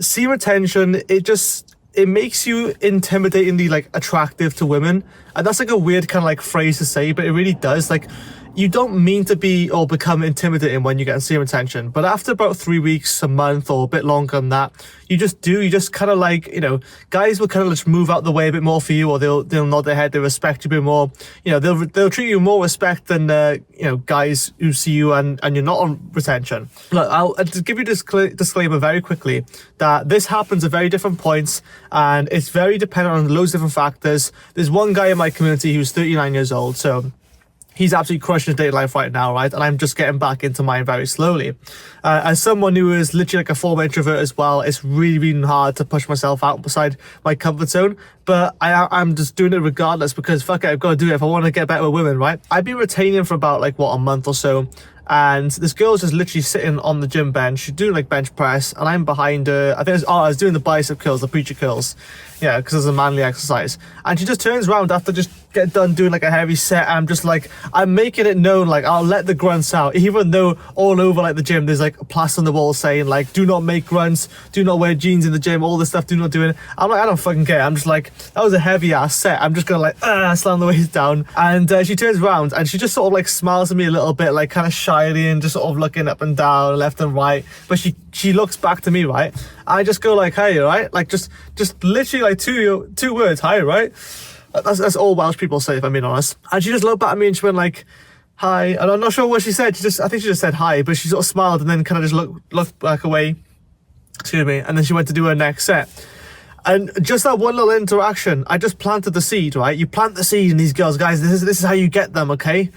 semen retention, it makes you intimidatingly like attractive to women. And that's like a weird kind of like phrase to say, but it really does. Like, you don't mean to be or become intimidating when you get semen retention, but after about 3 weeks, a month, or a bit longer than that, you just kind of like, guys will kind of just move out the way a bit more for you, or they'll nod their head, they respect you a bit more. They'll treat you more respect than guys who see you and you're not on retention. Look, I'll just give you this disclaimer very quickly that this happens at very different points, and it's very dependent on loads of different factors. There's one guy in my community who's 39 years old, so he's absolutely crushing his dating life right now, right? And I'm just getting back into mine very slowly. As someone who is literally like a former introvert as well, it's really, really hard to push myself outside my comfort zone. But I'm just doing it regardless, because fuck it, I've got to do it if I want to get better with women, right? I've been retaining for about a month or so. And this girl's just literally sitting on the gym bench. She's doing like bench press, and I'm behind her. I was doing the bicep curls, the preacher curls. Yeah, because it's a manly exercise. And she just turns around after just get done doing like a heavy set. And I'm just like, I'm making it known, like, I'll let the grunts out, even though all over like the gym there's like plaster on the wall saying like, do not make grunts, do not wear jeans in the gym, all this stuff, do not do it. I'm like, I don't fucking care. I'm just like, that was a heavy ass set. I'm just gonna like slam the waist down. And she turns around and she just sort of like smiles at me a little bit, like kind of shyly, and just sort of looking up and down, left and right. But she looks back to me, right? I just go like, hey, right? Like just literally like two words, hi, right? That's all Welsh people say, if I'm being honest. And she just looked back at me and she went like, hi. And I'm not sure what she said. I think she just said hi, but she sort of smiled and then kind of just looked back away. Excuse me. And then she went to do her next set. And just that one little interaction, I just planted the seed, right? You plant the seed in these girls, guys. This is how you get them, okay?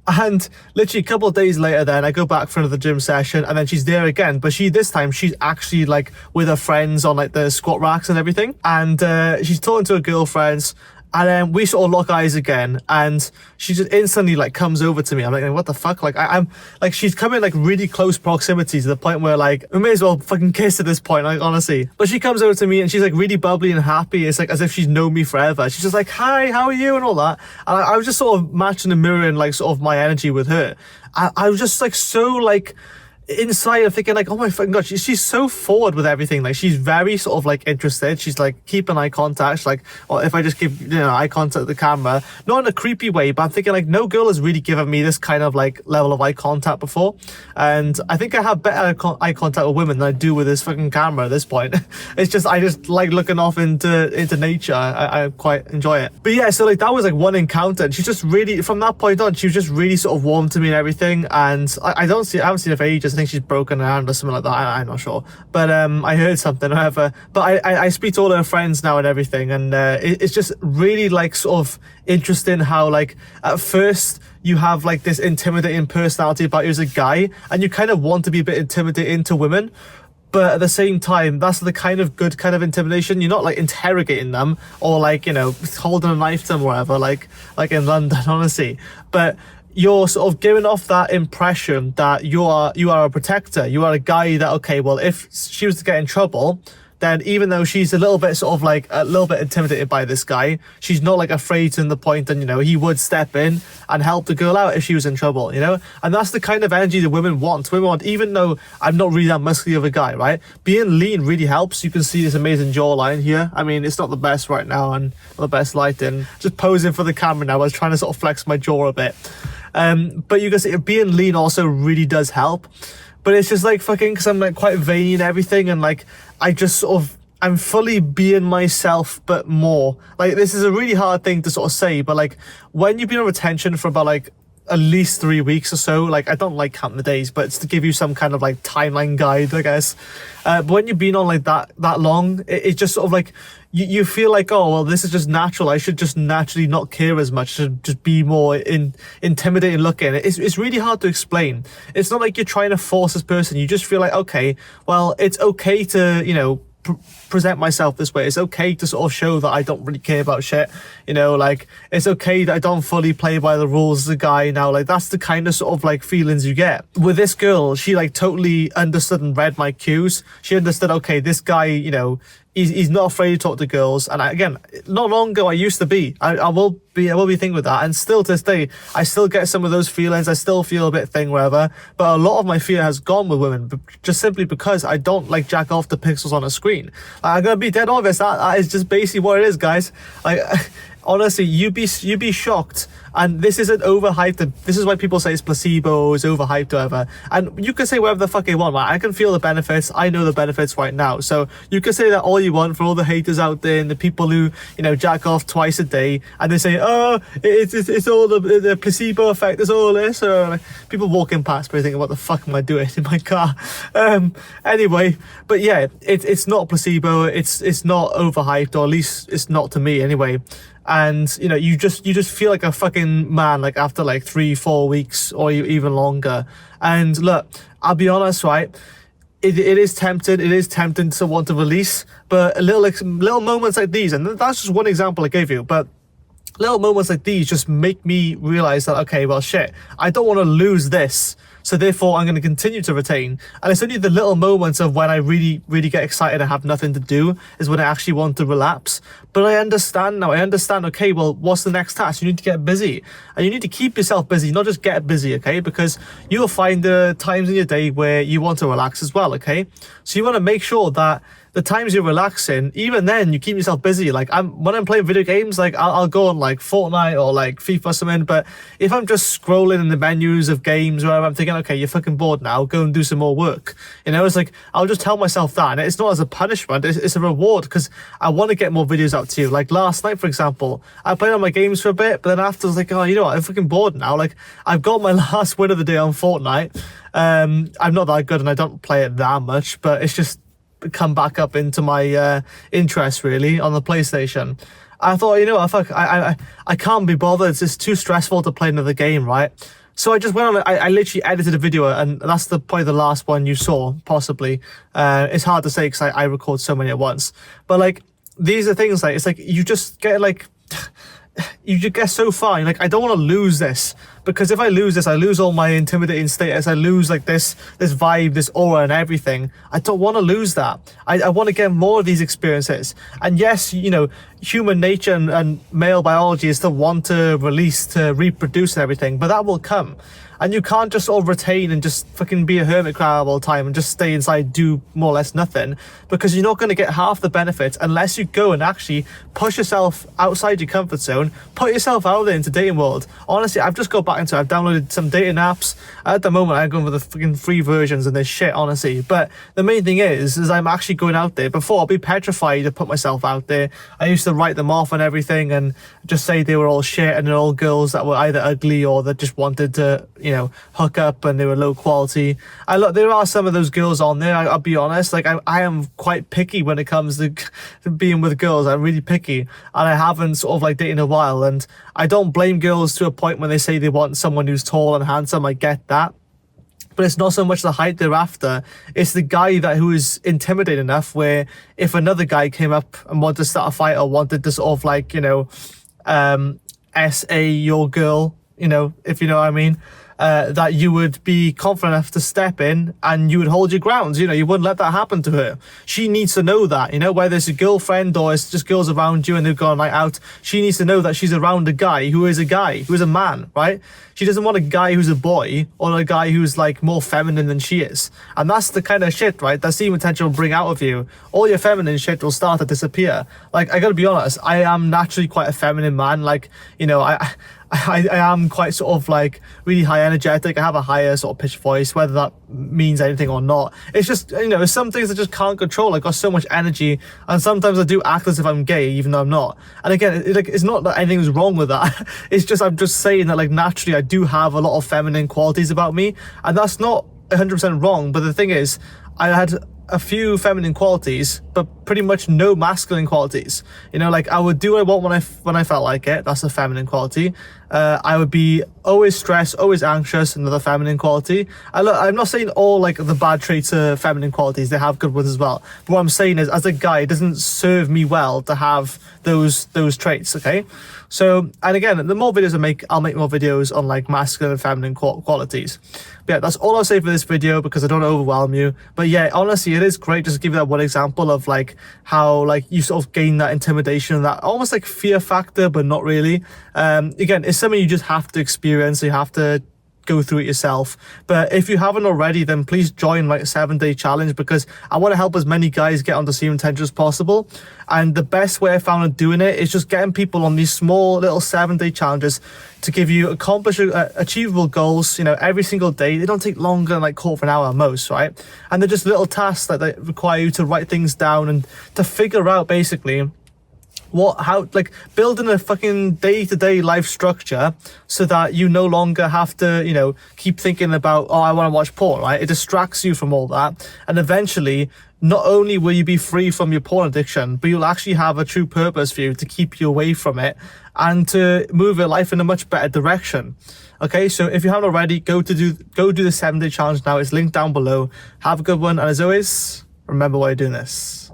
And literally a couple of days later then I go back for another gym session, and then she's there again, but this time she's actually like with her friends on like the squat racks and everything, and she's talking to her girlfriends. And then we sort of lock eyes again, and she just instantly like comes over to me. I'm like, what the fuck? Like I'm like, she's coming like really close proximity to the point where like we may as well fucking kiss at this point, like honestly. But she comes over to me and she's like really bubbly and happy. It's like as if she's known me forever. She's just like, hi, how are you, and all that. And I was just sort of matching and mirroring like sort of my energy with her. I was just like so like inside I'm thinking like, oh my fucking god, she's so forward with everything. Like she's very sort of like interested. She's like keeping eye contact, like, or if I just keep eye contact with the camera, not in a creepy way, but I'm thinking like no girl has really given me this kind of like level of eye contact before. And I think I have better eye contact with women than I do with this fucking camera at this point. It's just, I just like looking off into nature. I quite enjoy it. But yeah, so like that was like one encounter, and she's just really, from that point on, she was just really sort of warm to me and everything. And I haven't seen her for ages. I think she's broken her hand or something like that. I'm not sure, but I heard something, however. But I speak to all her friends now and everything, and it's just really like sort of interesting how like at first you have like this intimidating personality about you as a guy, and you kind of want to be a bit intimidating to women. But at the same time, that's the kind of good kind of intimidation. You're not like interrogating them or like, holding a knife to them or whatever, like in London, honestly. But you're sort of giving off that impression that you are a protector. You are a guy that, okay, well, if she was to get in trouble, then even though she's a little bit sort of like a little bit intimidated by this guy, she's not like afraid to the point, and he would step in and help the girl out if she was in trouble, and that's the kind of energy that women want. Even though I'm not really that muscular of a guy, right? Being lean really helps. You can see this amazing jawline here. I mean, it's not the best right now and not the best lighting. Just posing for the camera now. I was trying to sort of flex my jaw a bit. But you can see being lean also really does help. But it's just like fucking, because I'm like quite veiny and everything, and like I just sort of, I'm fully being myself but more. Like this is a really hard thing to sort of say, but like when you've been on retention for about like at least 3 weeks or so, like I don't like counting the days, but it's to give you some kind of like timeline guide, I guess. But when you've been on like that long, it's just sort of like you feel like, oh well, this is just natural. I should just naturally not care as much, to just be more intimidating looking. It's really hard to explain. It's not like you're trying to force this person. You just feel like, okay, well, it's okay to present myself this way. It's okay to sort of show that I don't really care about shit, like it's okay that I don't fully play by the rules as a guy now. Like that's the kind of sort of like feelings you get with this girl. She like totally understood and read my cues. She understood, okay, this guy, He's not afraid to talk to girls, and again, not long ago I used to be. I will be thinking with that, and still to this day, I still get some of those feelings. I still feel a bit thing, whatever. But a lot of my fear has gone with women, just simply because I don't like jack off the pixels on a screen. I'm gonna be dead obvious. That is just basically what it is, guys. Like. Honestly, you'd be shocked, and this isn't overhyped. This is why people say it's placebo, it's overhyped, whatever. And you can say whatever the fuck you want, right? I can feel the benefits. I know the benefits right now. So you can say that all you want for all the haters out there and the people who, you know, jack off twice a day, and they say, oh, it's all the placebo effect. It's all this. Or like, people walking past me thinking, what the fuck am I doing in my car? Anyway, but yeah, it's not placebo. It's not overhyped, or at least it's not to me anyway. And you know, you just feel like a fucking man, like after like 3-4 weeks or even longer. And look, I'll be honest, right? It is tempting. It is tempting to want to release, but little moments like these, and that's just one example I gave you, but little moments like these just make me realize that, okay, well, shit, I don't want to lose this. So therefore, I'm going to continue to retain. And it's only the little moments of when I really, really get excited and have nothing to do is when I actually want to relapse. But I understand now. I understand, okay, well, what's the next task? You need to get busy. And you need to keep yourself busy, not just get busy, okay? Because you'll find the times in your day where you want to relax as well, okay? So you want to make sure that the times you're relaxing, even then, you keep yourself busy. Like, when I'm playing video games, like, I'll go on, like, Fortnite or, like, FIFA or something, but if I'm just scrolling in the menus of games where I'm thinking, okay, you're fucking bored now, go and do some more work. You know, it's like, I'll just tell myself that, and it's not as a punishment, it's a reward, because I want to get more videos out to you. Like, last night, for example, I played on my games for a bit, but then after, I was like, oh, you know what, I'm fucking bored now. Like, I've got my last win of the day on Fortnite. I'm not that good, and I don't play it that much, but it's just come back up into my interest really on the PlayStation. I thought, you know what, fuck, I can't be bothered. It's just too stressful to play another game, right? So I just went on. I literally edited a video, and that's probably the last one you saw, possibly. It's hard to say because I record so many at once. But like, these are things like, it's like you just get like. You just get so far. You're like, I don't want to lose this, because if I lose this, I lose all my intimidating status. I lose like this vibe, this aura, and everything. I don't want to lose that. I want to get more of these experiences. And yes, you know, human nature and male biology is to want to release, to reproduce and everything, but that will come. And you can't just sort of retain and just fucking be a hermit crab all the time and just stay inside, do more or less nothing, because you're not going to get half the benefits unless you go and actually push yourself outside your comfort zone, put yourself out there into the dating world. Honestly, I've just got back into it. I've downloaded some dating apps. At the moment, I'm going with the fucking free versions and they're shit, honestly. But the main thing is I'm actually going out there. Before, I'd be petrified to put myself out there. I used to write them off and everything and just say they were all shit and they're all girls that were either ugly or that just wanted to, you know, hook up and they were low quality. There are some of those girls on there. I'll be honest, like I am quite picky when it comes to being with girls. I'm really picky, and I haven't sort of like dated in a while. And I don't blame girls to a point when they say they want someone who's tall and handsome. I get that, but it's not so much the height they're after. It's the guy who is intimidating enough where if another guy came up and wanted to start a fight or wanted to sort of like, you know, SA your girl, you know, if you know what I mean, that you would be confident enough to step in and you would hold your grounds. You know, you wouldn't let that happen to her. She needs to know that, you know, whether it's a girlfriend or it's just girls around you and they've gone a night out, she needs to know that she's around a guy, who is a man, right? She doesn't want a guy who's a boy or a guy who's like more feminine than she is. And that's the kind of shit, right, that Semen potential will bring out of you. All your feminine shit will start to disappear. Like, I gotta be honest, I am naturally quite a feminine man. Like, you know, I am quite sort of like really high energetic. I have a higher sort of pitch voice, whether that means anything or not. It's just, you know, some things I just can't control. I got so much energy, and sometimes I do act as if I'm gay, even though I'm not. And again, it's not that anything's wrong with that. It's just, I'm just saying that like naturally I do have a lot of feminine qualities about me, and that's not 100% wrong. But the thing is, I had a few feminine qualities, but pretty much no masculine qualities. You know, like I would do what I want when I felt like it. That's a feminine quality. I would be always stressed, always anxious, another feminine quality. I'm not saying all like the bad traits are feminine qualities. They have good ones as well. But what I'm saying is, as a guy, it doesn't serve me well to have those traits, okay? So, and again, the more videos I make, I'll make more videos on like masculine and feminine qualities. But yeah, that's all I'll say for this video because I don't want to overwhelm you. But yeah, honestly, it is great just to give you that one example of like how like you sort of gain that intimidation, that almost like fear factor, but not really. Again, it's something you just have to experience. You have to go through it yourself. But if you haven't already, then please join like a 7-day challenge, because I want to help as many guys get onto semen retention as possible. And the best way I found of doing it is just getting people on these small little 7-day challenges to give you achievable goals, you know, every single day. They don't take longer than like quarter of an hour at most, right? And they're just little tasks that require you to write things down and to figure out basically how like building a fucking day-to-day life structure so that you no longer have to, you know, keep thinking about, oh, I want to watch porn, right? It distracts you from all that, and eventually not only will you be free from your porn addiction, but you'll actually have a true purpose for you to keep you away from it and to move your life in a much better direction. Okay, so if you haven't already, go do the 7-day challenge now. It's linked down below. Have a good one, and as always, remember why you're doing this.